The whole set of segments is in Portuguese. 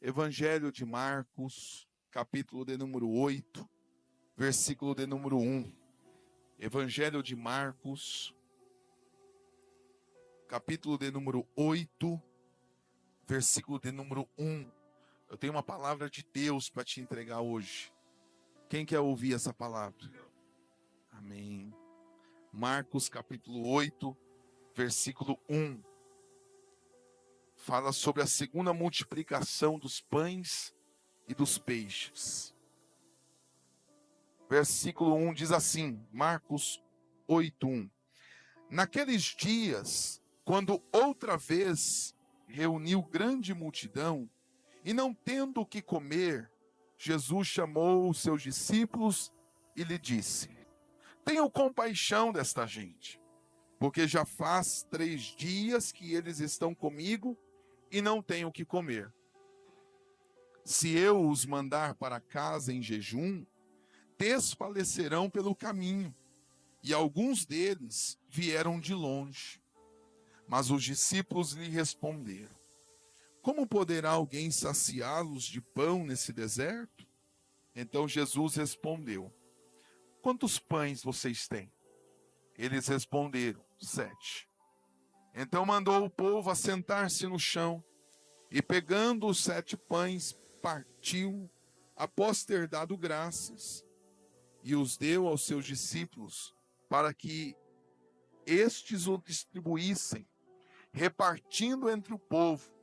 Evangelho de Marcos, capítulo de número 8, versículo de número 1. Evangelho de Marcos, capítulo de número 8, versículo de número 1. Eu tenho uma palavra de Deus para te entregar hoje. Quem quer ouvir essa palavra? Amém. Marcos, capítulo 8, versículo 1. Fala sobre a segunda multiplicação dos pães e dos peixes. Versículo 1 diz assim, Marcos 8, 1. Naqueles dias, quando outra vez reuniu grande multidão, e não tendo o que comer, Jesus chamou os seus discípulos e lhe disse: tenham compaixão desta gente, porque já faz 3 dias que eles estão comigo e não têm o que comer. Se eu os mandar para casa em jejum, desfalecerão pelo caminho, e alguns deles vieram de longe. Mas os discípulos lhe responderam: como poderá alguém saciá-los de pão nesse deserto? Então Jesus respondeu: quantos pães vocês têm? Eles responderam: 7. Então mandou o povo assentar-se no chão, e pegando os 7 pães, partiu, após ter dado graças, e os deu aos seus discípulos, para que estes o distribuíssem, repartindo entre o povo.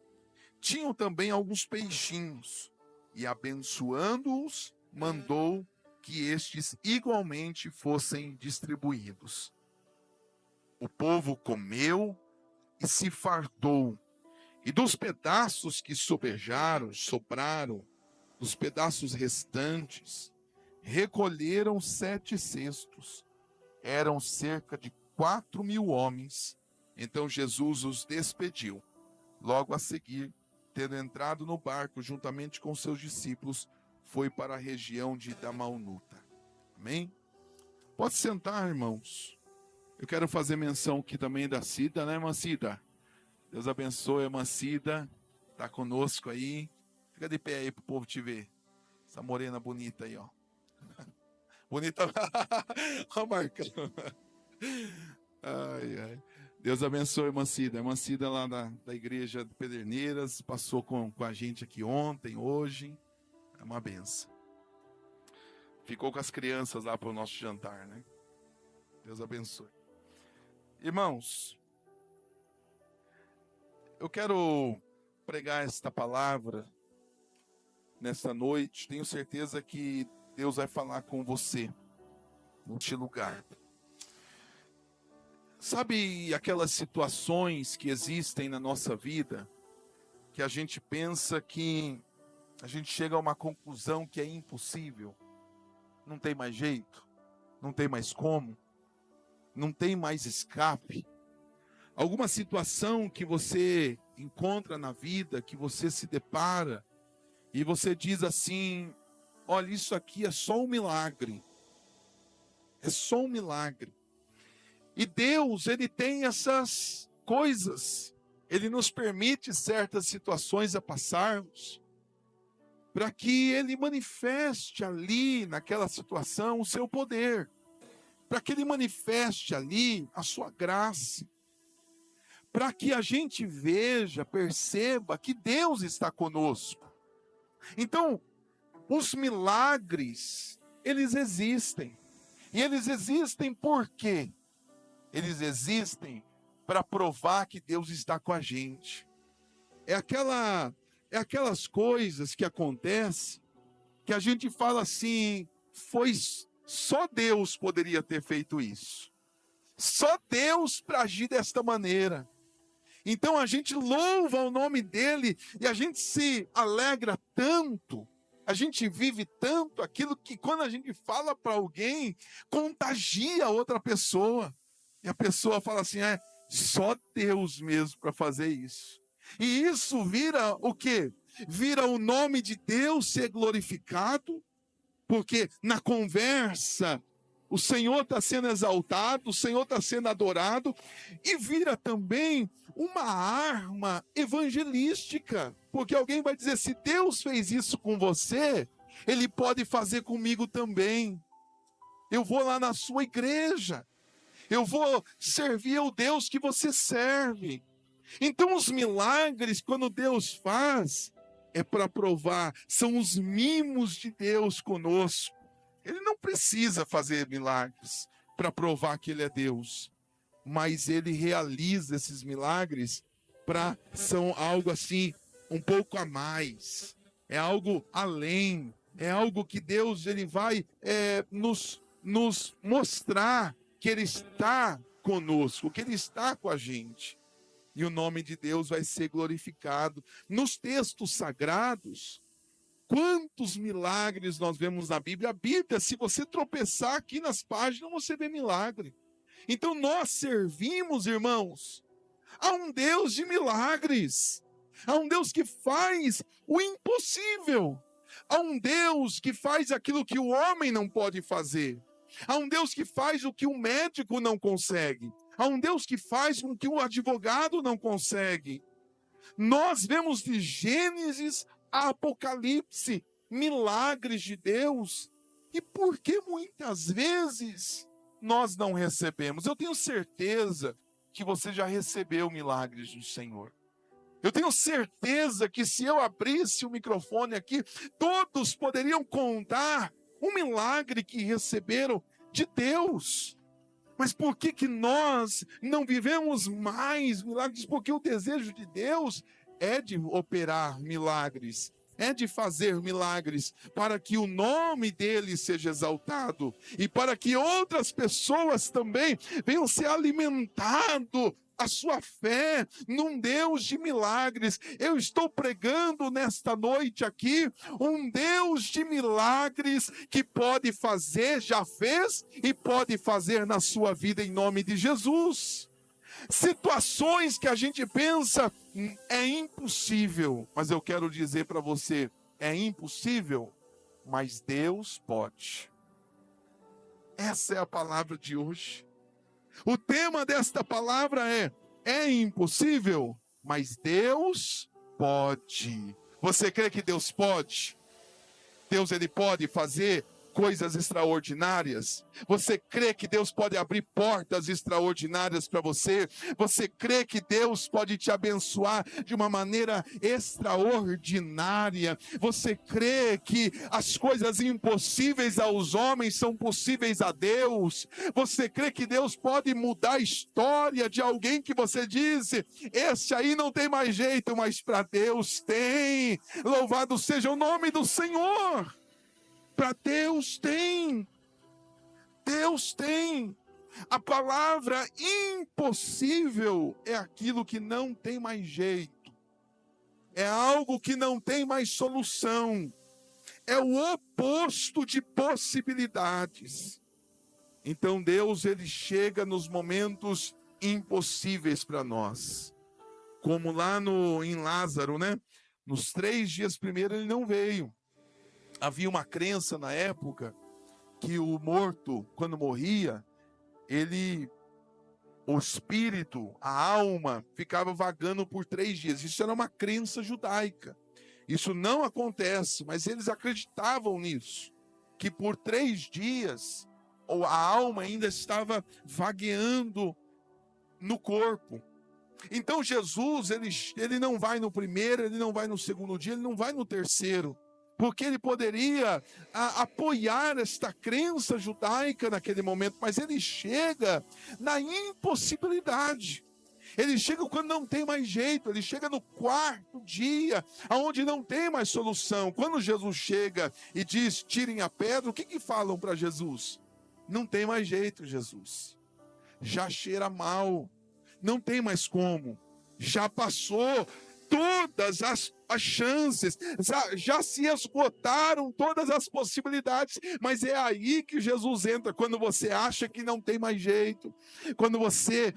Tinham também alguns peixinhos, e abençoando-os, mandou que estes igualmente fossem distribuídos. O povo comeu e se fartou, e dos pedaços que sobraram, dos pedaços restantes, recolheram 7 cestos. Eram cerca de 4.000 homens. Então Jesus os despediu. Logo a seguir, tendo entrado no barco juntamente com seus discípulos, foi para a região de Dalmanuta. Amém? Pode sentar, irmãos. Eu quero fazer menção aqui também da Cida, né, irmã Cida? Deus abençoe a irmã Cida. Está conosco aí. Fica de pé aí para o povo te ver. Essa morena bonita aí, ó. Bonita. Olha a marca. Ai, ai. Deus abençoe a irmã Cida. A irmã Cida lá da igreja de Pederneiras. Passou com a gente aqui ontem, hoje. É uma benção. Ficou com as crianças lá para o nosso jantar, né? Deus abençoe. Irmãos, eu quero pregar esta palavra nesta noite. Tenho certeza que Deus vai falar com você neste lugar. Sabe aquelas situações que existem na nossa vida, que a gente pensa que a gente chega a uma conclusão que é impossível? Não tem mais jeito, não tem mais como, não tem mais escape. Alguma situação que você encontra na vida, que você se depara, e você diz assim: olha, isso aqui é só um milagre. É só um milagre. E Deus, Ele tem essas coisas. Ele nos permite certas situações a passarmos, para que Ele manifeste ali, naquela situação, o seu poder. Para que Ele manifeste ali a sua graça. Para que a gente veja, perceba que Deus está conosco. Então, os milagres, eles existem. E eles existem por quê? Eles existem para provar que Deus está com a gente. É aquelas coisas que acontecem, que a gente fala assim: só Deus poderia ter feito isso. Só Deus para agir desta maneira. Então a gente louva o nome dele e a gente se alegra tanto, a gente vive tanto aquilo que quando a gente fala para alguém, contagia a outra pessoa. E a pessoa fala assim: só Deus mesmo para fazer isso. E isso vira o quê? Vira o nome de Deus ser glorificado, porque na conversa o Senhor está sendo exaltado, o Senhor está sendo adorado, e vira também uma arma evangelística. Porque alguém vai dizer, se Deus fez isso com você, Ele pode fazer comigo também. Eu vou lá na sua igreja. Eu vou servir ao Deus que você serve. Então os milagres, quando Deus faz, é para provar, são os mimos de Deus conosco. Ele não precisa fazer milagres para provar que Ele é Deus, mas Ele realiza esses milagres são algo assim, um pouco a mais, é algo além, é algo que Deus ele vai nos mostrar que Ele está conosco, que Ele está com a gente. E o nome de Deus vai ser glorificado. Nos textos sagrados, quantos milagres nós vemos na Bíblia? A Bíblia, se você tropeçar aqui nas páginas, você vê milagre. Então nós servimos, irmãos, a um Deus de milagres, a um Deus que faz o impossível, a um Deus que faz aquilo que o homem não pode fazer, a um Deus que faz o que o médico não consegue, a um Deus que faz o que o advogado não consegue. Nós vemos de Gênesis a Apocalipse milagres de Deus. E por que muitas vezes nós não recebemos? Eu tenho certeza que você já recebeu milagres do Senhor. Eu tenho certeza que se eu abrisse o microfone aqui, todos poderiam contar um milagre que receberam de Deus. Mas por que nós não vivemos mais milagres? Porque o desejo de Deus é de operar milagres, é de fazer milagres, para que o nome dele seja exaltado e para que outras pessoas também venham ser alimentado a sua fé num Deus de milagres. Eu estou pregando nesta noite aqui um Deus de milagres que pode fazer, já fez e pode fazer na sua vida em nome de Jesus. Situações que a gente pensa é impossível, mas eu quero dizer para você, é impossível, mas Deus pode. Essa é a palavra de hoje. O tema desta palavra é impossível, mas Deus pode. Você crê que Deus pode? Deus ele pode fazer coisas extraordinárias? Você crê que Deus pode abrir portas extraordinárias para você? Você crê que Deus pode te abençoar de uma maneira extraordinária? Você crê que as coisas impossíveis aos homens são possíveis a Deus? Você crê que Deus pode mudar a história de alguém que você disse, esse aí não tem mais jeito, mas para Deus tem? Louvado seja o nome do Senhor! Para Deus tem. Deus tem. A palavra impossível é aquilo que não tem mais jeito. É algo que não tem mais solução. É o oposto de possibilidades. Então Deus ele chega nos momentos impossíveis para nós. Como lá em Lázaro, né? Nos 3 dias primeiro ele não veio. Havia uma crença na época que o morto, quando morria, o espírito, a alma, ficava vagando por 3 dias. Isso era uma crença judaica. Isso não acontece, mas eles acreditavam nisso. Que por 3 dias, a alma ainda estava vagueando no corpo. Então Jesus, ele não vai no primeiro, ele não vai no segundo dia, ele não vai no terceiro. Porque ele poderia apoiar esta crença judaica naquele momento, mas ele chega na impossibilidade. Ele chega quando não tem mais jeito, ele chega no 4º dia, onde não tem mais solução. Quando Jesus chega e diz, tirem a pedra, o que falam para Jesus? Não tem mais jeito, Jesus. Já cheira mal, não tem mais como, já passou todas as chances, já se esgotaram todas as possibilidades, mas é aí que Jesus entra, quando você acha que não tem mais jeito, quando você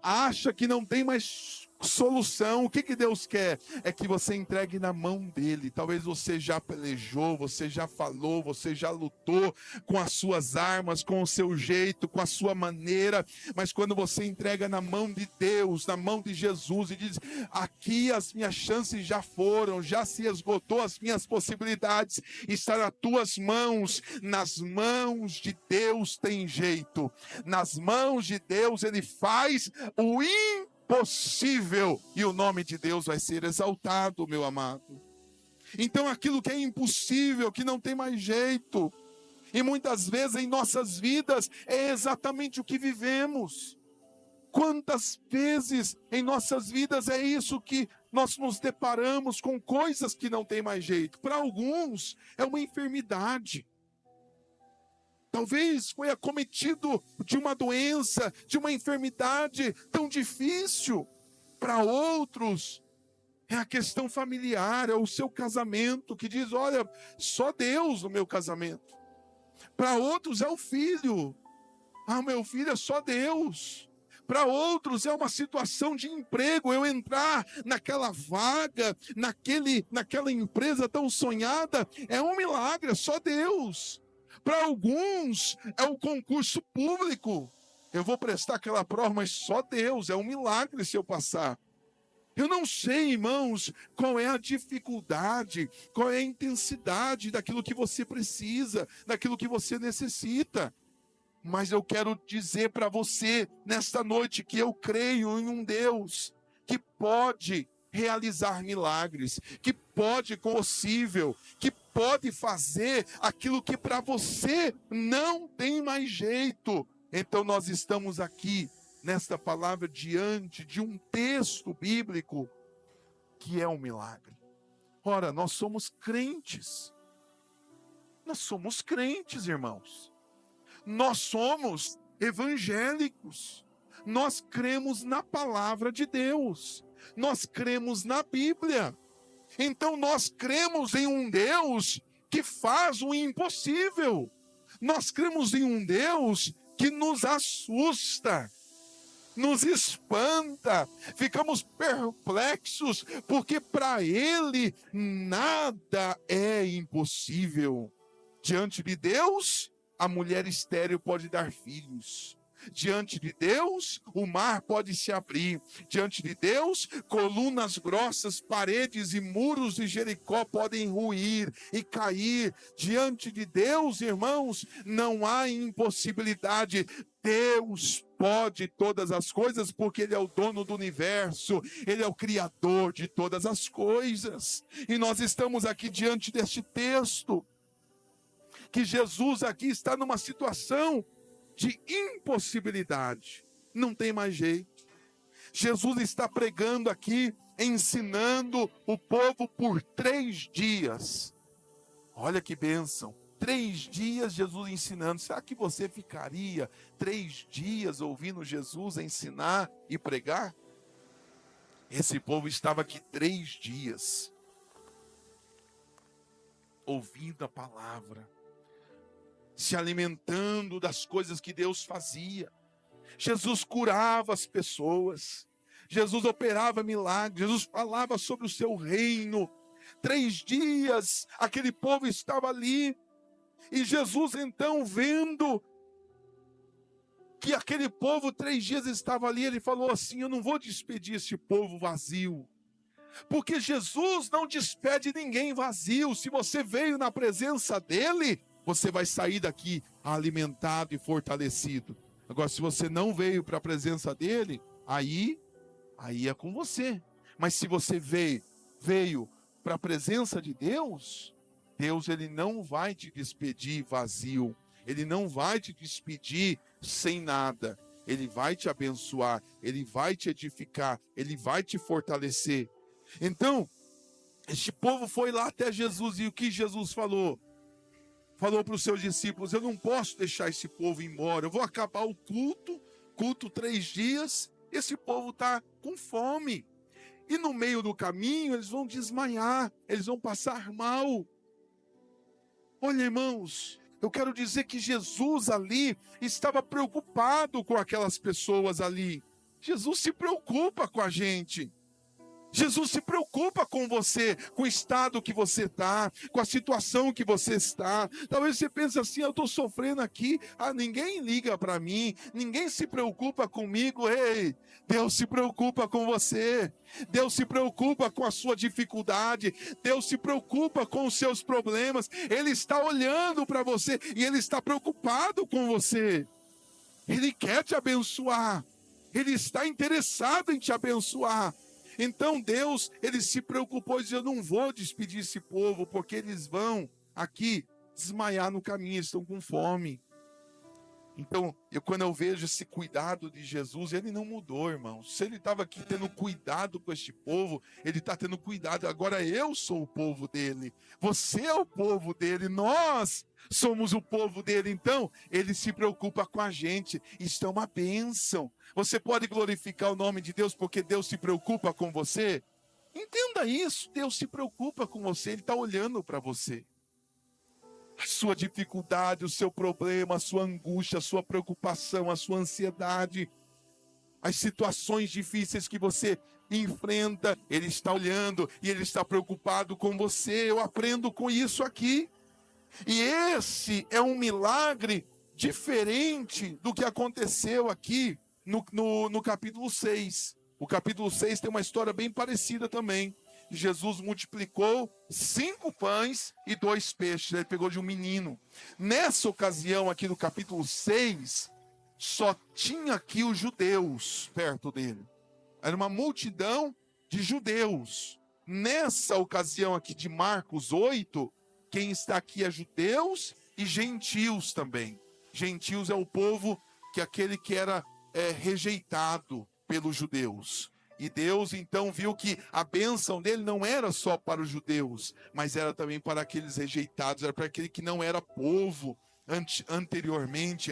acha que não tem mais solução. O que Deus quer? É que você entregue na mão dele. Talvez você já pelejou, você já falou, você já lutou com as suas armas, com o seu jeito, com a sua maneira, mas quando você entrega na mão de Deus, na mão de Jesus, e diz: aqui as minhas chances já foram, já se esgotou as minhas possibilidades, está nas tuas mãos. Nas mãos de Deus tem jeito, nas mãos de Deus ele faz o impossível, e o nome de Deus vai ser exaltado, meu amado. Então aquilo que é impossível, que não tem mais jeito, e muitas vezes em nossas vidas é exatamente o que vivemos. Quantas vezes em nossas vidas é isso que nós nos deparamos com, coisas que não tem mais jeito. Para alguns é uma enfermidade. Talvez foi acometido de uma doença, de uma enfermidade tão difícil. Para outros, é a questão familiar, é o seu casamento, que diz: olha, só Deus no meu casamento. Para outros é o filho. Meu filho é só Deus. Para outros é uma situação de emprego, eu entrar naquela vaga, naquela empresa tão sonhada, é um milagre, é só Deus. Para alguns é o concurso público, eu vou prestar aquela prova, mas só Deus, é um milagre se eu passar. Eu não sei, irmãos, qual é a dificuldade, qual é a intensidade daquilo que você precisa, daquilo que você necessita. Mas eu quero dizer para você nesta noite que eu creio em um Deus que pode realizar milagres, que pode, possível, que pode fazer aquilo que para você não tem mais jeito. Então nós estamos aqui nesta palavra diante de um texto bíblico que é um milagre. Ora, nós somos crentes. Nós somos crentes, irmãos. Nós somos evangélicos. Nós cremos na palavra de Deus. Nós cremos na Bíblia. Então nós cremos em um Deus que faz o impossível. Nós cremos em um Deus que nos assusta, nos espanta, ficamos perplexos, porque para Ele nada é impossível. Diante de Deus, a mulher estéril pode dar filhos. Diante de Deus, o mar pode se abrir. Diante de Deus, colunas grossas, paredes e muros de Jericó podem ruir e cair. Diante de Deus, irmãos, não há impossibilidade. Deus pode todas as coisas, porque Ele é o dono do universo, Ele é o criador de todas as coisas. E nós estamos aqui diante deste texto, que Jesus aqui está numa situação de impossibilidade, não tem mais jeito. Jesus está pregando aqui, ensinando o povo por 3 dias. Olha que bênção, 3 dias Jesus ensinando. Será que você ficaria 3 dias ouvindo Jesus ensinar e pregar? Esse povo estava aqui 3 dias, ouvindo a palavra, se alimentando das coisas que Deus fazia. Jesus curava as pessoas, Jesus operava milagres, Jesus falava sobre o seu reino. 3 dias aquele povo estava ali, e Jesus então, vendo que aquele povo 3 dias estava ali, ele falou assim: eu não vou despedir esse povo vazio, porque Jesus não despede ninguém vazio. Se você veio na presença dele, você vai sair daqui alimentado e fortalecido. Agora, se você não veio para a presença dele, aí é com você. Mas se você veio para a presença de Deus, Deus, ele não vai te despedir vazio. Ele não vai te despedir sem nada. Ele vai te abençoar, ele vai te edificar, ele vai te fortalecer. Então, este povo foi lá até Jesus, e o que Jesus falou? Falou para os seus discípulos: eu não posso deixar esse povo ir embora, eu vou acabar o culto 3 dias, esse povo está com fome, e no meio do caminho eles vão desmaiar, eles vão passar mal. Olha, irmãos, eu quero dizer que Jesus ali estava preocupado com aquelas pessoas ali. Jesus se preocupa com a gente. Jesus se preocupa com você, com o estado que você está, com a situação que você está. Talvez você pense assim, eu estou sofrendo aqui, ninguém liga para mim, ninguém se preocupa comigo. Ei, Deus se preocupa com você, Deus se preocupa com a sua dificuldade, Deus se preocupa com os seus problemas, Ele está olhando para você e Ele está preocupado com você. Ele quer te abençoar, Ele está interessado em te abençoar. Então Deus, Ele se preocupou e disse, eu não vou despedir esse povo, porque eles vão aqui desmaiar no caminho, estão com fome. Então, quando eu vejo esse cuidado de Jesus, Ele não mudou, irmãos. Se Ele estava aqui tendo cuidado com este povo, Ele está tendo cuidado. Agora eu sou o povo dEle, você é o povo dEle, nós somos o povo dEle. Então, Ele se preocupa com a gente. Isso é uma bênção. Você pode glorificar o nome de Deus porque Deus se preocupa com você? Entenda isso, Deus se preocupa com você, Ele está olhando para você. A sua dificuldade, o seu problema, a sua angústia, a sua preocupação, a sua ansiedade, as situações difíceis que você enfrenta, Ele está olhando e Ele está preocupado com você. Eu aprendo com isso aqui. E esse é um milagre diferente do que aconteceu aqui no capítulo 6. O capítulo 6 tem uma história bem parecida também. Jesus multiplicou 5 pães e 2 peixes. Ele pegou de um menino. Nessa ocasião aqui do capítulo 6, só tinha aqui os judeus perto dele. Era uma multidão de judeus. Nessa ocasião aqui de Marcos 8, quem está aqui é judeus e gentios também. Gentios é o povo aquele que era rejeitado pelos judeus. E Deus então viu que a bênção dele não era só para os judeus, mas era também para aqueles rejeitados, era para aquele que não era povo antigamente,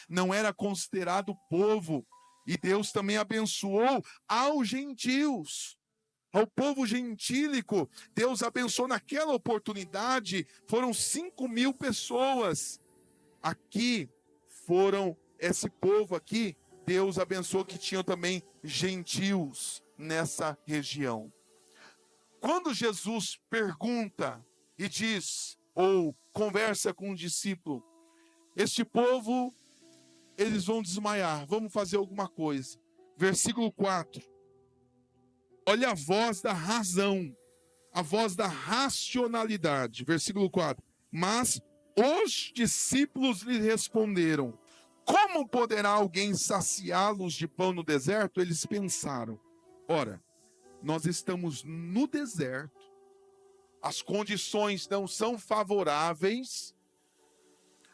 não era considerado povo. E Deus também abençoou aos gentios, ao povo gentílico. Deus abençoou naquela oportunidade, foram 5.000 pessoas. Aqui foram esse povo aqui, Deus abençoou que tinham também gentios nessa região. Quando Jesus pergunta e diz, ou conversa com um discípulo, este povo, eles vão desmaiar, vamos fazer alguma coisa. Versículo 4. Olha a voz da razão, a voz da racionalidade. Versículo 4. Mas os discípulos lhe responderam, como poderá alguém saciá-los de pão no deserto? Eles pensaram, ora, nós estamos no deserto, as condições não são favoráveis,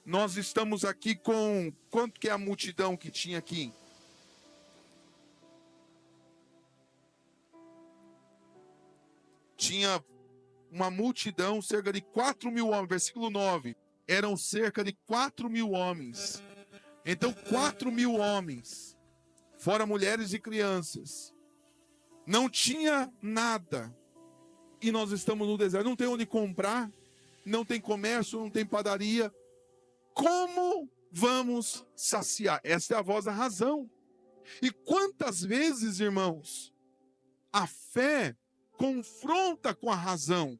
nós estamos aqui com, quanto que é a multidão que tinha aqui? Tinha uma multidão, cerca de 4.000 homens, versículo 9, eram cerca de 4.000 homens. Então 4.000 homens, fora mulheres e crianças, não tinha nada, e nós estamos no deserto, não tem onde comprar, não tem comércio, não tem padaria, como vamos saciar? Essa é a voz da razão. E quantas vezes, irmãos, a fé confronta com a razão,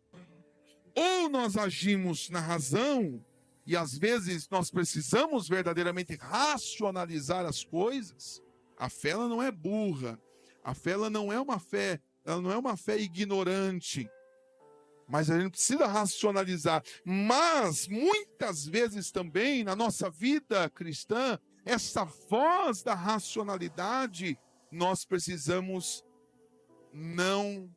ou nós agimos na razão, e às vezes nós precisamos verdadeiramente racionalizar as coisas. A fé ela não é burra. A fé ela não é uma fé ignorante. Mas a gente precisa racionalizar. Mas muitas vezes também na nossa vida cristã, essa voz da racionalidade, nós precisamos não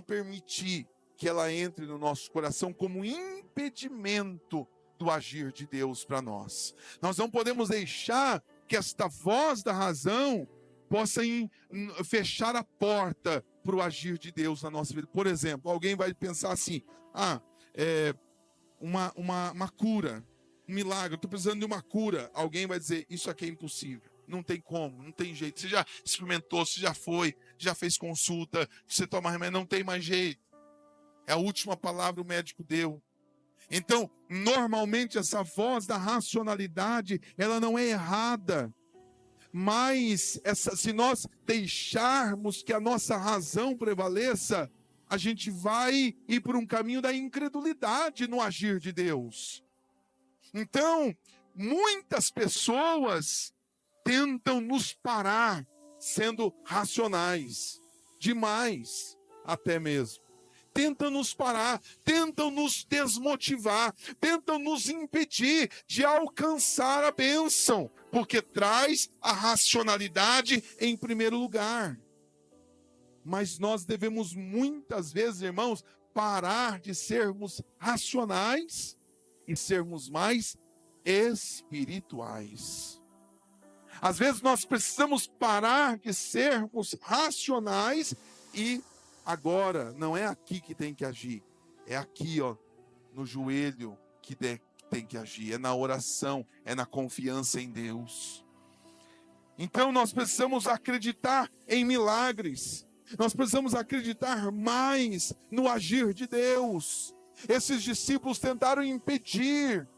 permitir que ela entre no nosso coração como impedimento do agir de Deus para nós. Nós não podemos deixar que esta voz da razão possa fechar a porta para o agir de Deus na nossa vida. Por exemplo, alguém vai pensar assim, uma cura, um milagre, eu estou precisando de uma cura. Alguém vai dizer, isso aqui é impossível, não tem como, não tem jeito. Você já experimentou, você já foi, já fez consulta, você toma remédio, não tem mais jeito. É a última palavra o médico deu. Então, normalmente essa voz da racionalidade, ela não é errada. se nós deixarmos que a nossa razão prevaleça, a gente vai ir por um caminho da incredulidade no agir de Deus. Então, muitas pessoas tentam nos parar sendo racionais, demais até mesmo. Tentam nos parar, tentam nos desmotivar, tentam nos impedir de alcançar a bênção, porque traz a racionalidade em primeiro lugar. Mas nós devemos muitas vezes, irmãos, parar de sermos racionais e sermos mais espirituais. Às vezes nós precisamos parar de sermos racionais e agora não é aqui que tem que agir, é aqui, no joelho que tem que agir, é na oração, é na confiança em Deus. Então nós precisamos acreditar em milagres, nós precisamos acreditar mais no agir de Deus. Esses discípulos tentaram impedir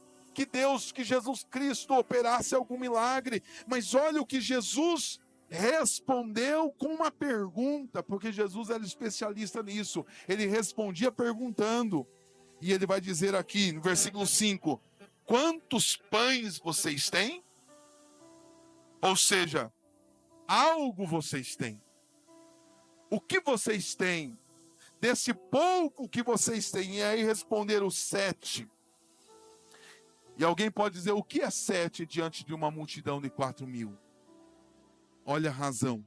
que Jesus Cristo operasse algum milagre, mas olha o que Jesus respondeu com uma pergunta, porque Jesus era especialista nisso. Ele respondia perguntando, e ele vai dizer aqui no versículo 5: quantos pães vocês têm? Ou seja, algo vocês têm. O que vocês têm? Desse pouco que vocês têm. E aí responderam 7. E alguém pode dizer, o que é 7 diante de uma multidão de 4.000? Olha a razão,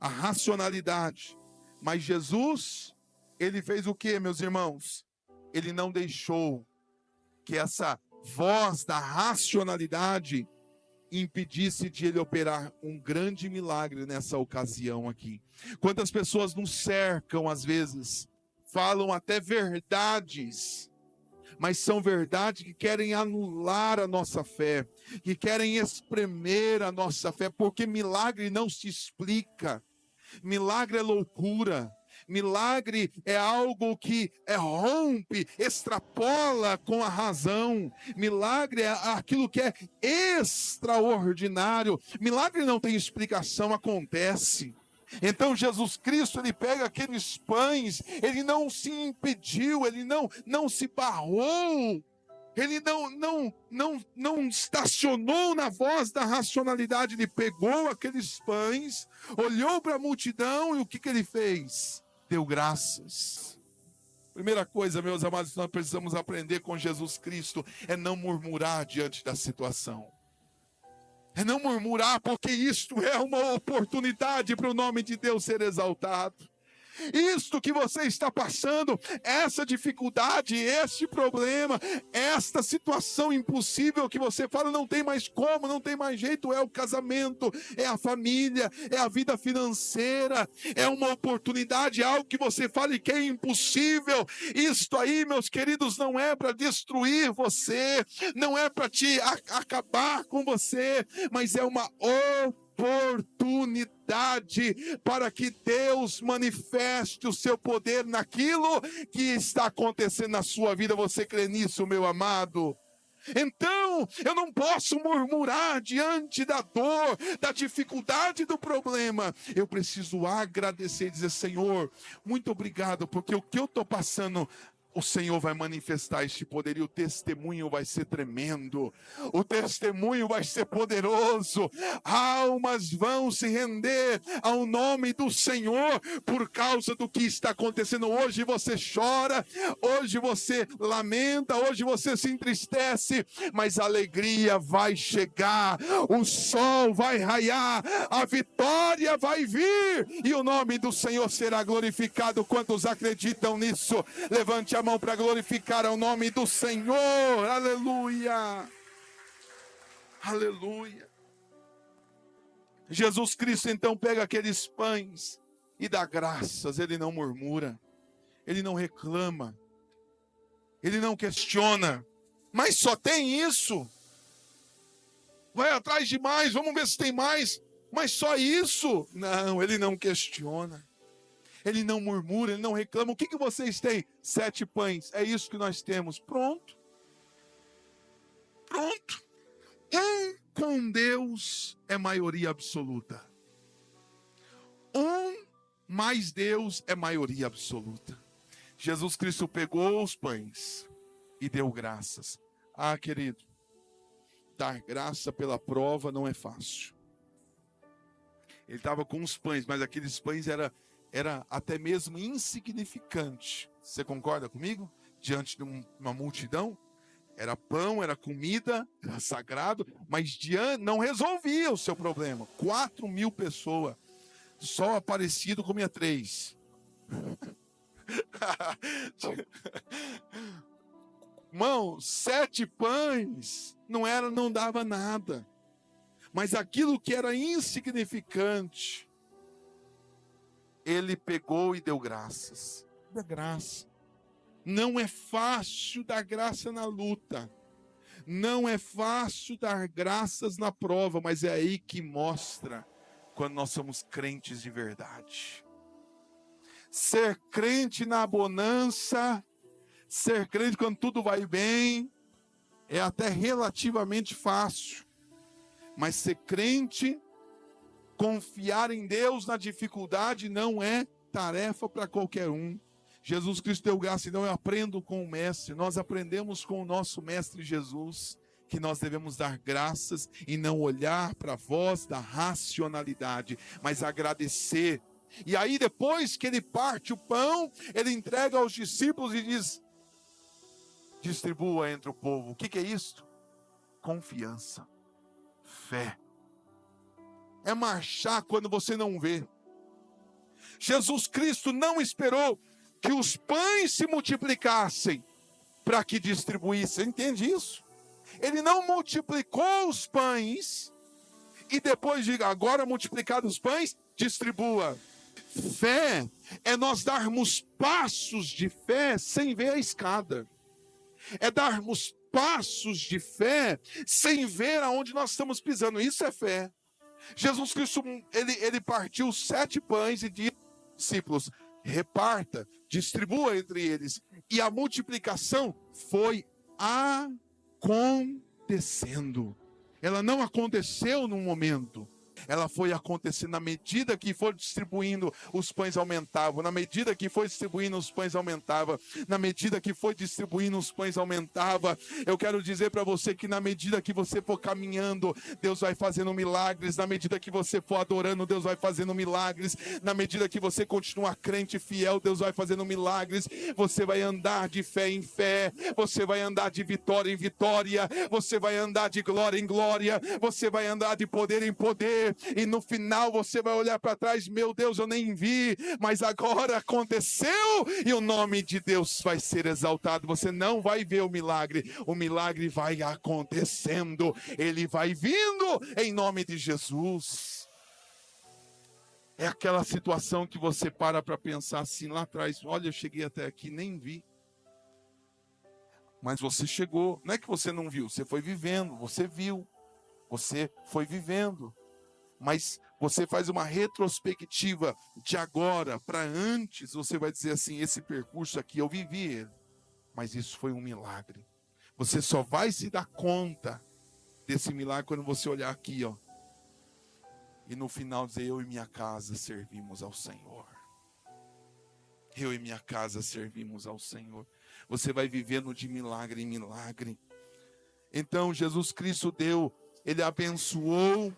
a racionalidade. Mas Jesus, ele fez o que, meus irmãos? Ele não deixou que essa voz da racionalidade impedisse de ele operar um grande milagre nessa ocasião aqui. Quantas pessoas nos cercam às vezes, falam até verdades, mas são verdades que querem anular a nossa fé, que querem espremer a nossa fé, porque milagre não se explica, milagre é loucura, milagre é algo que rompe, extrapola com a razão, milagre é aquilo que é extraordinário, milagre não tem explicação, acontece. Então Jesus Cristo, ele pega aqueles pães, ele não se impediu, ele não se barrou, ele não estacionou na voz da racionalidade, ele pegou aqueles pães, olhou para a multidão e o que ele fez? Deu graças. Primeira coisa, meus amados, nós precisamos aprender com Jesus Cristo é não murmurar diante da situação. É não murmurar, porque isto é uma oportunidade para o nome de Deus ser exaltado. Isto que você está passando, essa dificuldade, este problema, esta situação impossível que você fala, não tem mais como, não tem mais jeito, é o casamento, é a família, é a vida financeira, é uma oportunidade, é algo que você fala e que é impossível. Isto aí, meus queridos, não é para destruir você, não é para te acabar com você, mas é uma oportunidade para que Deus manifeste o seu poder naquilo que está acontecendo na sua vida. Você crê nisso, meu amado? Então, eu não posso murmurar diante da dor, da dificuldade do problema. Eu preciso agradecer e dizer, Senhor, muito obrigado, porque o que eu estou passando, o Senhor vai manifestar este poder e o testemunho vai ser tremendo, o testemunho vai ser poderoso, almas vão se render ao nome do Senhor por causa do que está acontecendo. Hoje você chora, hoje você lamenta, hoje você se entristece, mas a alegria vai chegar, o sol vai raiar, a vitória vai vir e o nome do Senhor será glorificado. Quantos acreditam nisso? Levante a mão para glorificar o nome do Senhor. Aleluia, aleluia. Jesus Cristo então pega aqueles pães e dá graças. Ele não murmura, ele não reclama, ele não questiona, mas só tem isso? Vai atrás de mais, vamos ver se tem mais, mas só isso? Não, ele não questiona, ele não murmura, ele não reclama. O que vocês têm? 7 pães, é isso que nós temos. Pronto. com Deus é maioria absoluta. Um mais Deus é maioria absoluta. Jesus Cristo pegou os pães e deu graças. Ah, querido, dar graça pela prova não é fácil. Ele estava com os pães, mas aqueles pães era até mesmo insignificante. Você concorda comigo? Diante de uma multidão, era pão, era comida, era sagrado, mas não resolvia o seu problema. 4.000 pessoas, só Aparecido comia 3. Irmão, 7 pães não dava nada. Mas aquilo que era insignificante, ele pegou e deu graças. Dá graça. Não é fácil dar graça na luta. Não é fácil dar graças na prova, mas é aí que mostra quando nós somos crentes de verdade. Ser crente na bonança, ser crente quando tudo vai bem, é até relativamente fácil. Mas ser crente, confiar em Deus na dificuldade não é tarefa para qualquer um. Jesus Cristo deu graça, então eu aprendo com o Mestre. Nós aprendemos com o nosso Mestre Jesus que nós devemos dar graças e não olhar para a voz da racionalidade, mas agradecer. E aí depois que ele parte o pão, ele entrega aos discípulos e diz: distribua entre o povo. O que é isso? Confiança. Fé. É marchar quando você não vê. Jesus Cristo não esperou que os pães se multiplicassem para que distribuísse. Entende isso? Ele não multiplicou os pães e depois diga: agora multiplicados os pães, distribua. Fé é nós darmos passos de fé sem ver a escada. É darmos passos de fé sem ver aonde nós estamos pisando. Isso é fé. Jesus Cristo, ele partiu 7 pães e disse aos discípulos: reparta, distribua entre eles. E a multiplicação foi acontecendo. Ela não aconteceu num momento. Ela foi acontecendo na medida que foi distribuindo, os pães aumentavam. Na medida que foi distribuindo, os pães aumentavam. Na medida que foi distribuindo, os pães aumentavam. Eu quero dizer para você que na medida que você for caminhando, Deus vai fazendo milagres. Na medida que você for adorando, Deus vai fazendo milagres. Na medida que você continuar crente e fiel, Deus vai fazendo milagres. Você vai andar de fé em fé. Você vai andar de vitória em vitória. Você vai andar de glória em glória. Você vai andar de poder em poder. E no final você vai olhar para trás: meu Deus, eu nem vi, mas agora aconteceu e o nome de Deus vai ser exaltado. Você não vai ver o milagre vai acontecendo, ele vai vindo em nome de Jesus. É aquela situação que você para pensar assim lá atrás: olha, eu cheguei até aqui, nem vi. Mas você chegou, não é que você não viu, você foi vivendo, você viu, você foi vivendo. Mas você faz uma retrospectiva de agora para antes, você vai dizer assim: esse percurso aqui eu vivi ele, mas isso foi um milagre. Você só vai se dar conta desse milagre quando você olhar aqui, ó, e no final dizer: eu e minha casa servimos ao Senhor. Eu e minha casa servimos ao Senhor. Você vai vivendo de milagre em milagre. Então Jesus Cristo ele abençoou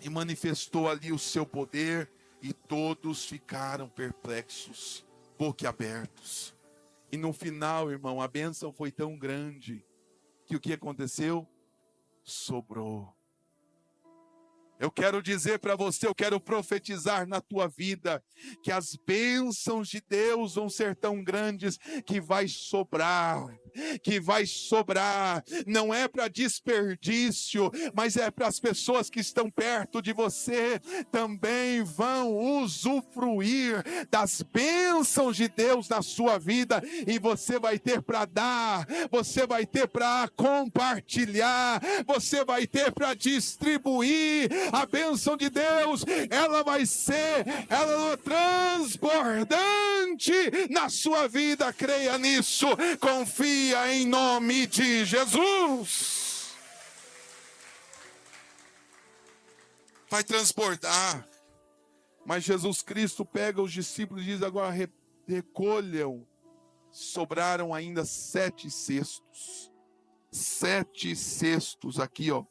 e manifestou ali o seu poder, e todos ficaram perplexos, boquiabertos. E no final, irmão, a bênção foi tão grande que o que aconteceu? Sobrou. Eu quero dizer para você, eu quero profetizar na tua vida, que as bênçãos de Deus vão ser tão grandes que vai sobrar. Não é para desperdício, mas é para as pessoas que estão perto de você também vão usufruir das bênçãos de Deus na sua vida, e você vai ter para dar, você vai ter para compartilhar, você vai ter para distribuir. A bênção de Deus, ela vai ser transbordante na sua vida. Creia nisso, confia em nome de Jesus. vai transbordar. Mas Jesus Cristo pega os discípulos e diz: agora recolham. Sobraram ainda 7 cestos. 7 cestos aqui, ó.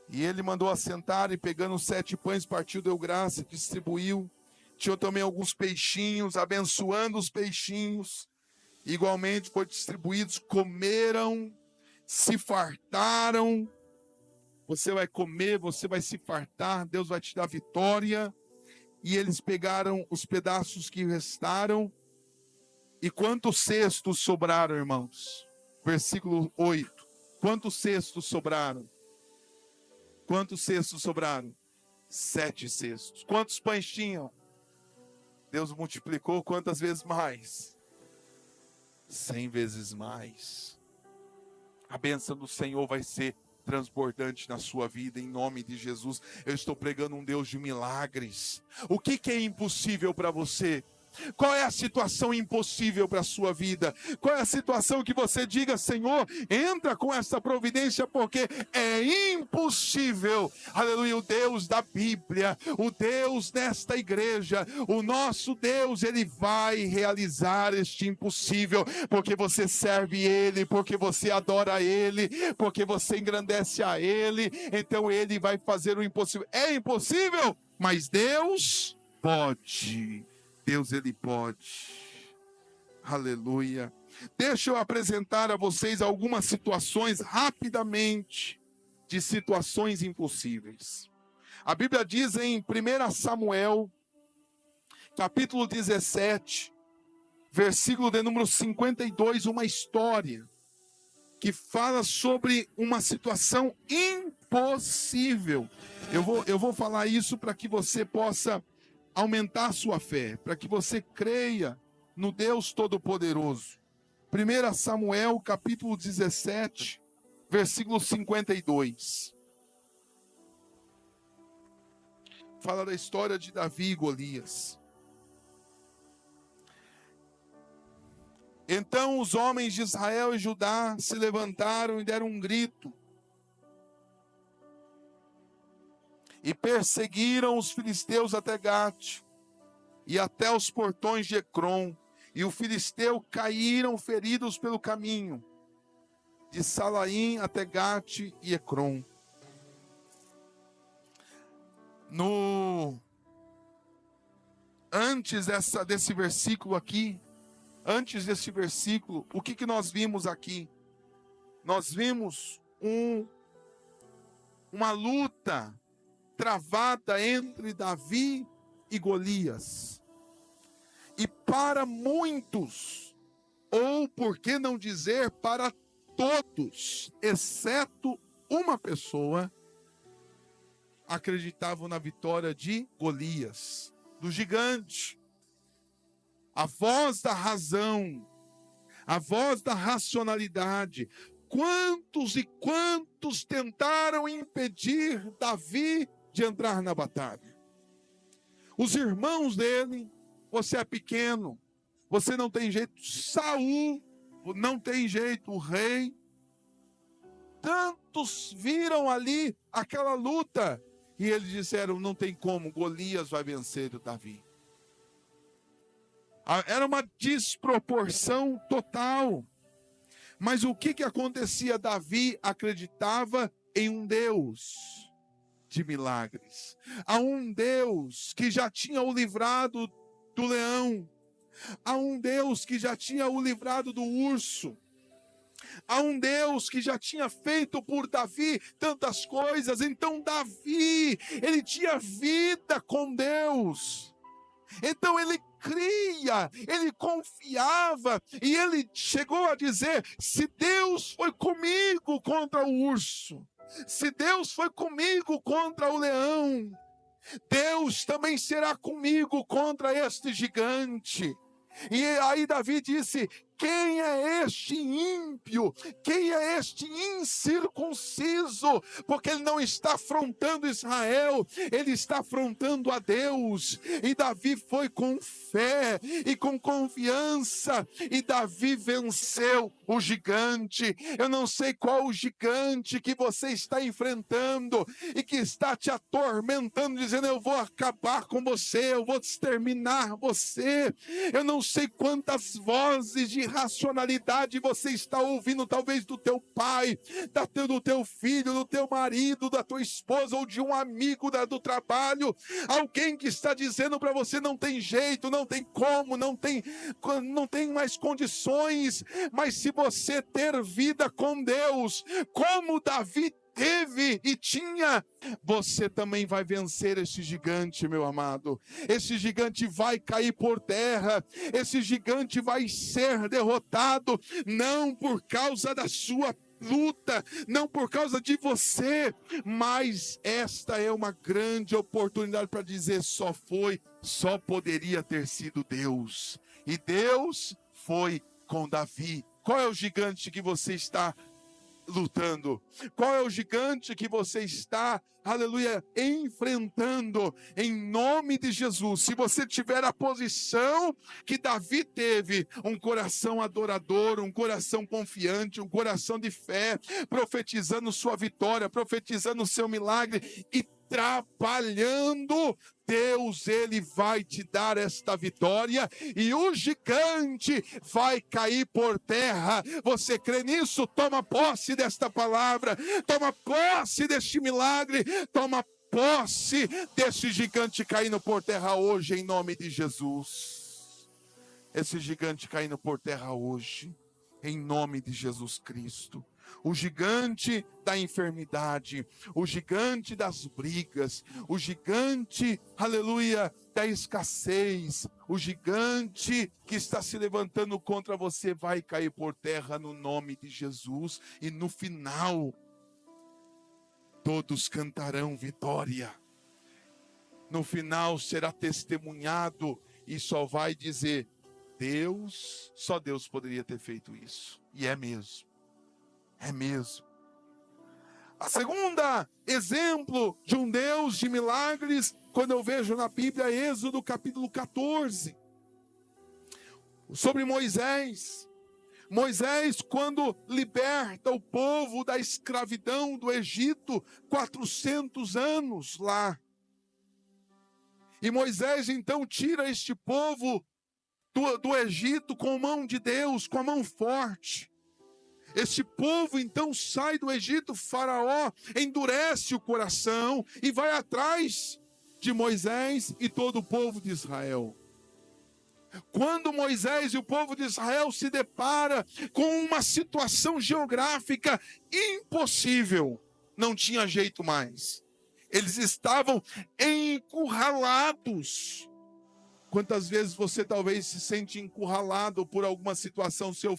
E ele mandou assentar e pegando os 7 pães, partiu, deu graça, distribuiu. Tinha também alguns peixinhos, abençoando os peixinhos. Igualmente foram distribuídos, comeram, se fartaram. Você vai comer, você vai se fartar, Deus vai te dar vitória. E eles pegaram os pedaços que restaram. E quantos cestos sobraram, irmãos? Versículo 8. Quantos cestos sobraram? Quantos cestos sobraram? 7 cestos. Quantos pães tinham? Deus multiplicou quantas vezes mais? 100 vezes mais. A bênção do Senhor vai ser transbordante na sua vida, em nome de Jesus. Eu estou pregando um Deus de milagres. O que é impossível para você? Qual é a situação impossível para a sua vida? Qual é a situação que você diga: Senhor, entra com essa providência, porque é impossível. Aleluia, o Deus da Bíblia, o Deus desta igreja, o nosso Deus, Ele vai realizar este impossível, porque você serve Ele, porque você adora Ele, porque você engrandece a Ele. Então Ele vai fazer o impossível. É impossível, mas Deus pode. Deus, Ele pode. Aleluia. Deixa eu apresentar a vocês algumas situações rapidamente, de situações impossíveis. A Bíblia diz em 1 Samuel, capítulo 17, versículo de número 52, uma história que fala sobre uma situação impossível. Eu vou falar isso para que você possa aumentar sua fé, para que você creia no Deus Todo-Poderoso. 1 Samuel, capítulo 17, versículo 52. Fala da história de Davi e Golias. Então os homens de Israel e Judá se levantaram e deram um grito. E perseguiram os filisteus até Gate, e até os portões de Ecrom. E os filisteus caíram feridos pelo caminho, de Salaim até Gate e Ecrom. Antes desse versículo aqui, o que nós vimos aqui? Nós vimos uma luta travada entre Davi e Golias. E para muitos, ou por que não dizer para todos, exceto uma pessoa, acreditavam na vitória de Golias, do gigante. A voz da razão, a voz da racionalidade. Quantos e quantos tentaram impedir Davi de entrar na batalha? Os irmãos dele: você é pequeno, você não tem jeito. Saul não tem jeito, o rei. Tantos viram ali aquela luta e eles disseram: não tem como, Golias vai vencer o Davi. Era uma desproporção total. Mas o que acontecia? Davi acreditava em um Deus de milagres, a um Deus que já tinha o livrado do leão, a um Deus que já tinha o livrado do urso, a um Deus que já tinha feito por Davi tantas coisas. Então Davi, ele tinha vida com Deus. Então ele cria, ele confiava, e ele chegou a dizer: se Deus foi comigo contra o urso, se Deus foi comigo contra o leão, Deus também será comigo contra este gigante. E aí Davi disse: quem é este ímpio? Quem é este incircunciso? Porque ele não está afrontando Israel, ele está afrontando a Deus. E Davi foi com fé e com confiança, e Davi venceu o gigante. Eu não sei qual o gigante que você está enfrentando e que está te atormentando, dizendo: eu vou acabar com você, eu vou exterminar você. Eu não sei quantas vozes de irracionalidade você está ouvindo, talvez do teu pai, do teu filho, do teu marido, da tua esposa, ou de um amigo do trabalho. Alguém que está dizendo para você: não tem jeito, não tem como, não tem mais condições. Mas se você ter vida com Deus, como Davi teve e tinha, você também vai vencer esse gigante, meu amado. Esse gigante vai cair por terra, esse gigante vai ser derrotado, não por causa da sua luta, não por causa de você, mas esta é uma grande oportunidade para dizer: só poderia ter sido Deus, e Deus foi com Davi. Qual é o gigante que você está lutando? Qual é o gigante que você está, aleluia, enfrentando? Em nome de Jesus, se você tiver a posição que Davi teve, um coração adorador, um coração confiante, um coração de fé, profetizando sua vitória, profetizando o seu milagre e trabalhando, Deus, ele vai te dar esta vitória e o gigante vai cair por terra. Você crê nisso? Toma posse desta palavra, toma posse deste milagre, toma posse desse gigante caindo por terra hoje, em nome de Jesus. Esse gigante caindo por terra hoje, em nome de Jesus Cristo. O gigante da enfermidade, o gigante das brigas, o gigante, aleluia, da escassez, o gigante que está se levantando contra você vai cair por terra no nome de Jesus. E no final, todos cantarão vitória. No final será testemunhado e só vai dizer: Deus, só Deus poderia ter feito isso. E é mesmo. É mesmo. A segunda exemplo de um Deus de milagres, quando eu vejo na Bíblia, Êxodo capítulo 14, sobre Moisés. Moisés, quando liberta o povo da escravidão do Egito, 400 anos lá. E Moisés então tira este povo do Egito com mão de Deus, com a mão forte. Este povo então sai do Egito, Faraó endurece o coração e vai atrás de Moisés e todo o povo de Israel. Quando Moisés e o povo de Israel se depara com uma situação geográfica impossível, não tinha jeito mais. Eles estavam encurralados. Quantas vezes você talvez se sente encurralado por alguma situação? Se eu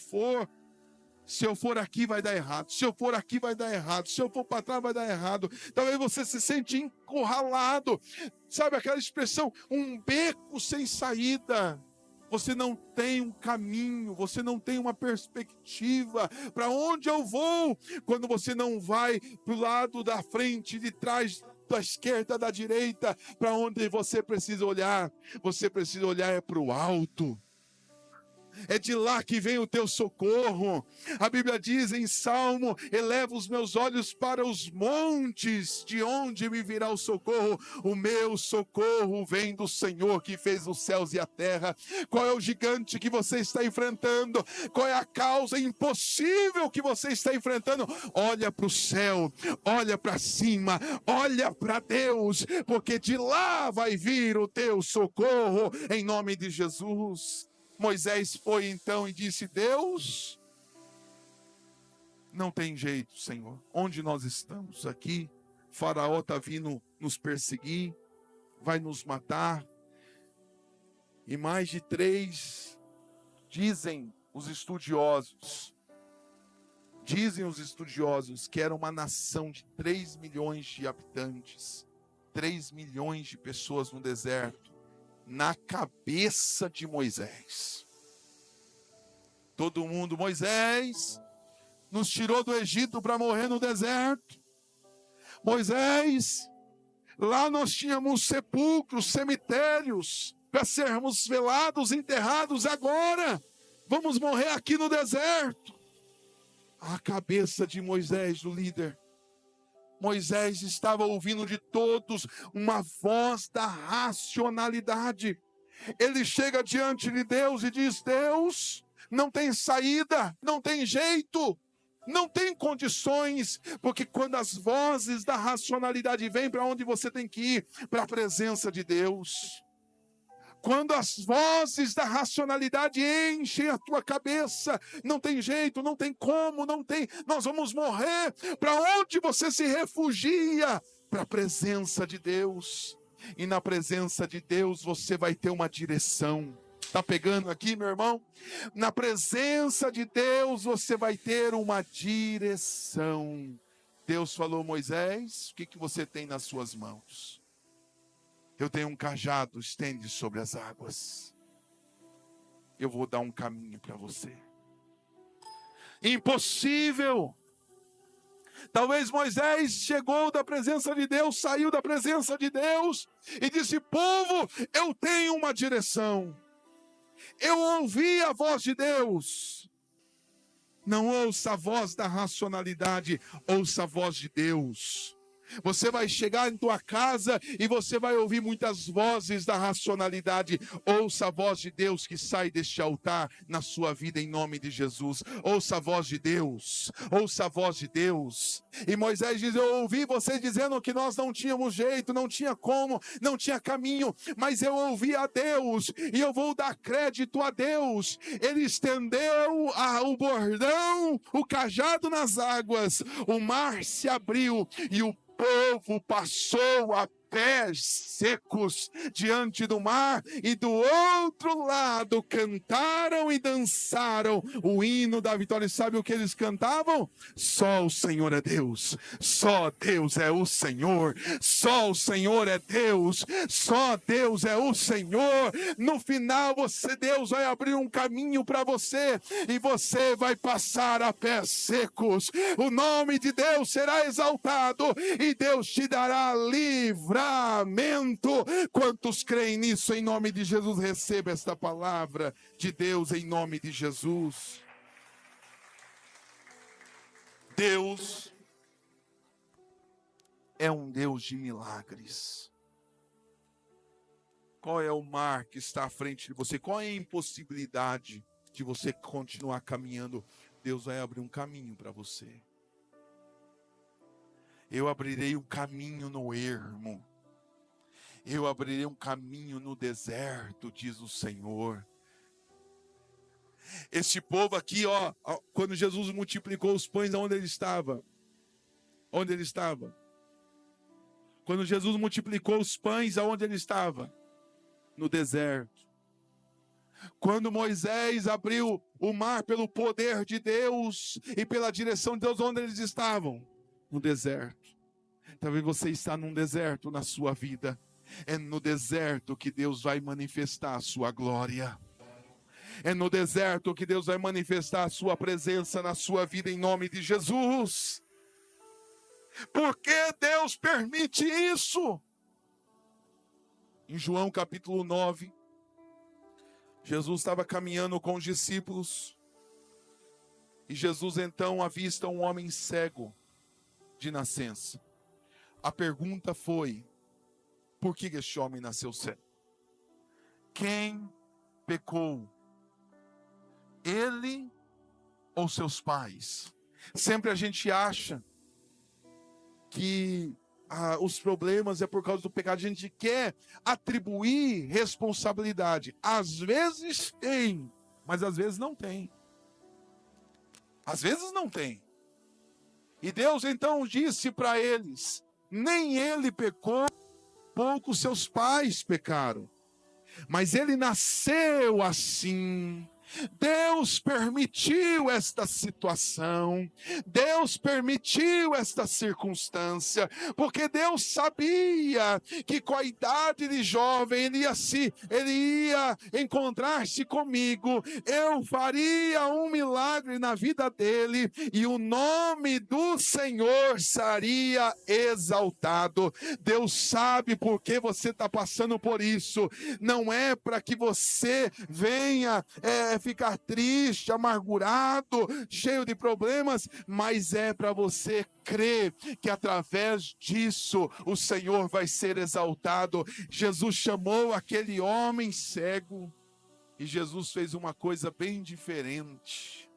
for aqui vai dar errado, se eu for aqui vai dar errado, se eu for para trás vai dar errado. Talvez você se sente encurralado, sabe aquela expressão, um beco sem saída. Você não tem um caminho, você não tem uma perspectiva. Para onde eu vou? Quando você não vai para o lado da frente, de trás, da esquerda, da direita, para onde você precisa olhar? Você precisa olhar para o alto. É de lá que vem o teu socorro. A Bíblia diz em Salmo: eleva os meus olhos para os montes, de onde me virá o socorro? O meu socorro vem do Senhor que fez os céus e a terra. Qual é o gigante que você está enfrentando? Qual é a causa impossível que você está enfrentando? Olha para o céu, olha para cima, olha para Deus, porque de lá vai vir o teu socorro, em nome de Jesus. Moisés foi então e disse: Deus, não tem jeito, Senhor. Onde nós estamos aqui, Faraó está vindo nos perseguir, vai nos matar. E mais de 3, dizem os estudiosos, que era uma nação de 3 milhões de habitantes, 3 milhões de pessoas no deserto, na cabeça de Moisés. Todo mundo, Moisés nos tirou do Egito para morrer no deserto. Moisés, lá nós tínhamos sepulcros, cemitérios, para sermos velados, enterrados. Agora, vamos morrer aqui no deserto. A cabeça de Moisés, do líder. Moisés estava ouvindo de todos uma voz da racionalidade. Ele chega diante de Deus e diz: Deus, não tem saída, não tem jeito, não tem condições, porque quando as vozes da racionalidade vêm, para onde você tem que ir? Para a presença de Deus. Quando as vozes da racionalidade enchem a tua cabeça, não tem jeito, não tem como, não tem, nós vamos morrer. Para onde você se refugia? Para a presença de Deus. E na presença de Deus você vai ter uma direção. Está pegando aqui, meu irmão? Na presença de Deus você vai ter uma direção. Deus falou: Moisés, o que você tem nas suas mãos? Eu tenho um cajado, estende sobre as águas. Eu vou dar um caminho para você. Impossível. Talvez Moisés chegou da presença de Deus, saiu da presença de Deus e disse: povo, eu tenho uma direção. Eu ouvi a voz de Deus. Não ouça a voz da racionalidade, ouça a voz de Deus. Você vai chegar em tua casa e você vai ouvir muitas vozes da racionalidade. Ouça a voz de Deus que sai deste altar na sua vida em nome de Jesus. Ouça a voz de Deus. Ouça a voz de Deus. E Moisés diz: eu ouvi vocês dizendo que nós não tínhamos jeito, não tinha como, não tinha caminho, mas eu ouvi a Deus e eu vou dar crédito a Deus. Ele estendeu o bordão, o cajado nas águas, o mar se abriu e o povo passou a pés secos diante do mar, e do outro lado cantaram e dançaram o hino da vitória. E sabe o que eles cantavam? Só o Senhor é Deus, só Deus é o Senhor, só o Senhor é Deus, só Deus é o Senhor. No final Deus vai abrir um caminho para você e você vai passar a pés secos. O nome de Deus será exaltado e Deus te dará livramento. Quantos creem nisso? Em nome de Jesus, receba esta palavra de Deus em nome de Jesus. Deus é um Deus de milagres. Qual é o mar que está à frente de você? Qual é a impossibilidade de você continuar caminhando? Deus vai abrir um caminho para você. Eu abrirei um caminho no ermo. Eu abrirei um caminho no deserto, diz o Senhor. Este povo aqui, quando Jesus multiplicou os pães, aonde ele estava? Onde ele estava? Quando Jesus multiplicou os pães, aonde ele estava? No deserto. Quando Moisés abriu o mar pelo poder de Deus e pela direção de Deus, onde eles estavam? No deserto. Talvez você está num deserto na sua vida. É no deserto que Deus vai manifestar a sua glória. É no deserto que Deus vai manifestar a sua presença na sua vida em nome de Jesus. Por que Deus permite isso? Em João capítulo 9, Jesus estava caminhando com os discípulos. E Jesus então avista um homem cego de nascença. A pergunta foi: por que este homem nasceu cego? Quem pecou? Ele ou seus pais? Sempre a gente acha que os problemas é por causa do pecado. A gente quer atribuir responsabilidade. Às vezes tem, mas às vezes não tem. Às vezes não tem. E Deus então disse para eles: nem ele pecou, pouco seus pais pecaram. Mas ele nasceu assim. Deus permitiu esta situação, Deus permitiu esta circunstância, porque Deus sabia que com a idade de jovem ele ia encontrar-se comigo, eu faria um milagre na vida dele, e o nome do Senhor seria exaltado. Deus sabe por que você está passando por isso, não é para que você venha ficar triste, amargurado, cheio de problemas, mas é para você crer que através disso o Senhor vai ser exaltado. Jesus chamou aquele homem cego e Jesus fez uma coisa bem diferente,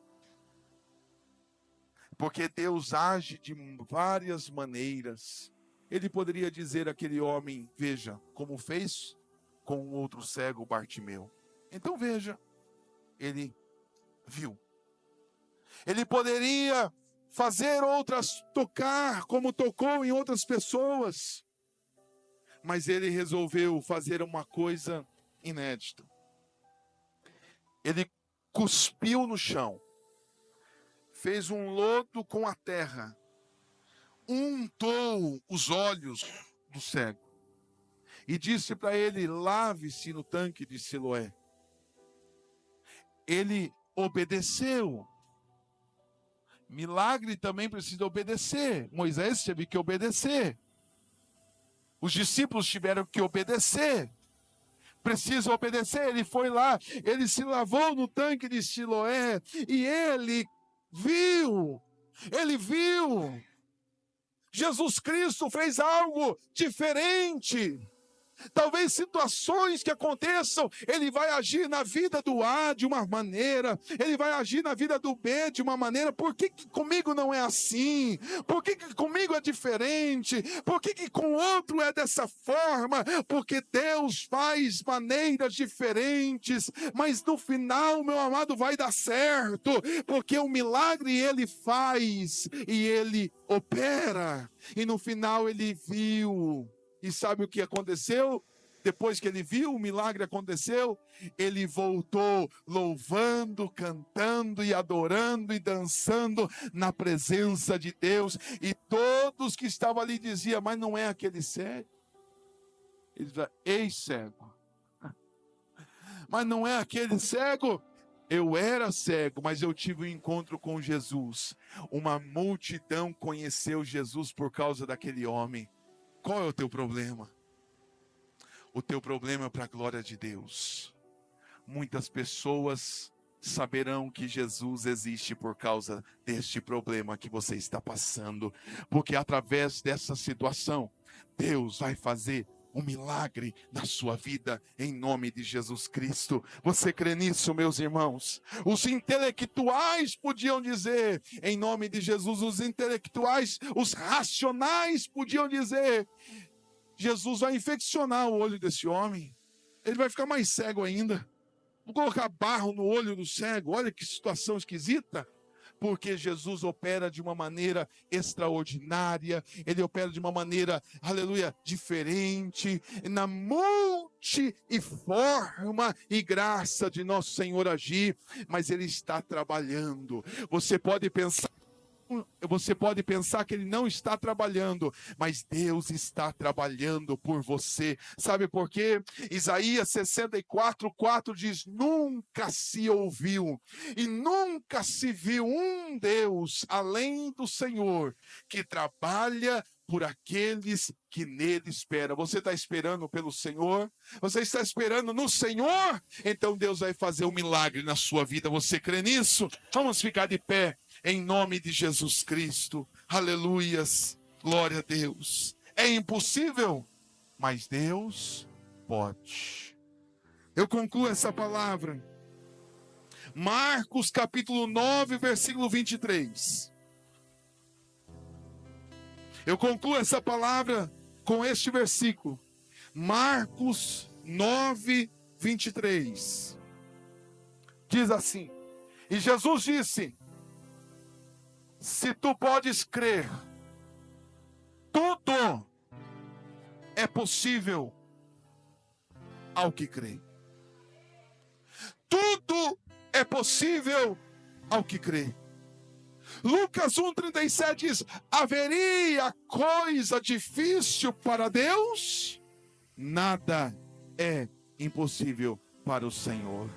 porque Deus age de várias maneiras. Ele poderia dizer àquele homem: veja, como fez com o outro cego, Bartimeu. Então veja, ele viu. Ele poderia fazer outras, tocar como tocou em outras pessoas, mas ele resolveu fazer uma coisa inédita. Ele cuspiu no chão, fez um lodo com a terra, untou os olhos do cego e disse para ele: lave-se no tanque de Siloé. Ele obedeceu. Milagre também precisa obedecer. Moisés teve que obedecer. Os discípulos tiveram que obedecer. Precisa obedecer. Ele foi lá, ele se lavou no tanque de Siloé e ele viu. Ele viu. Jesus Cristo fez algo diferente. Talvez situações que aconteçam, ele vai agir na vida do A de uma maneira, ele vai agir na vida do B de uma maneira. Por que comigo não é assim? Por que comigo é diferente? Por que com o outro é dessa forma? Porque Deus faz maneiras diferentes, mas no final, meu amado, vai dar certo, porque o milagre ele faz e ele opera. E no final ele viu. E sabe o que aconteceu? Depois que ele viu, o milagre aconteceu, ele voltou louvando, cantando e adorando e dançando na presença de Deus. E todos que estavam ali diziam: mas não é aquele cego? Ele dizia: ei, cego. Mas não é aquele cego? Eu era cego, mas eu tive um encontro com Jesus. Uma multidão conheceu Jesus por causa daquele homem. Qual é o teu problema? O teu problema é para a glória de Deus. Muitas pessoas saberão que Jesus existe por causa deste problema que você está passando. Porque através dessa situação, Deus vai fazer um milagre na sua vida, em nome de Jesus Cristo. Você crê nisso, meus irmãos? Os intelectuais podiam dizer, em nome de Jesus, os intelectuais, os racionais podiam dizer: Jesus vai infeccionar o olho desse homem, ele vai ficar mais cego ainda. Vou colocar barro no olho do cego. Olha que situação esquisita. Porque Jesus opera de uma maneira extraordinária, ele opera de uma maneira, aleluia, diferente, na multiforma e graça de nosso Senhor agir, mas ele está trabalhando. Você pode pensar que ele não está trabalhando, mas Deus está trabalhando por você. Sabe por quê? Isaías 64:4 diz: nunca se ouviu e nunca se viu um Deus além do Senhor, que trabalha por aqueles que nele esperam. Você está esperando pelo Senhor? Você está esperando no Senhor? Então Deus vai fazer um milagre na sua vida. Você crê nisso? Vamos ficar de pé em nome de Jesus Cristo. Aleluias. Glória a Deus. É impossível, mas Deus pode. Eu concluo essa palavra. Marcos capítulo 9, versículo 23. Eu concluo essa palavra com este versículo. Marcos 9, 23. Diz assim: e Jesus disse: se tu podes crer, tudo é possível ao que crê. Tudo é possível ao que crê. Lucas 1,37 diz: haveria coisa difícil para Deus? Nada é impossível para o Senhor.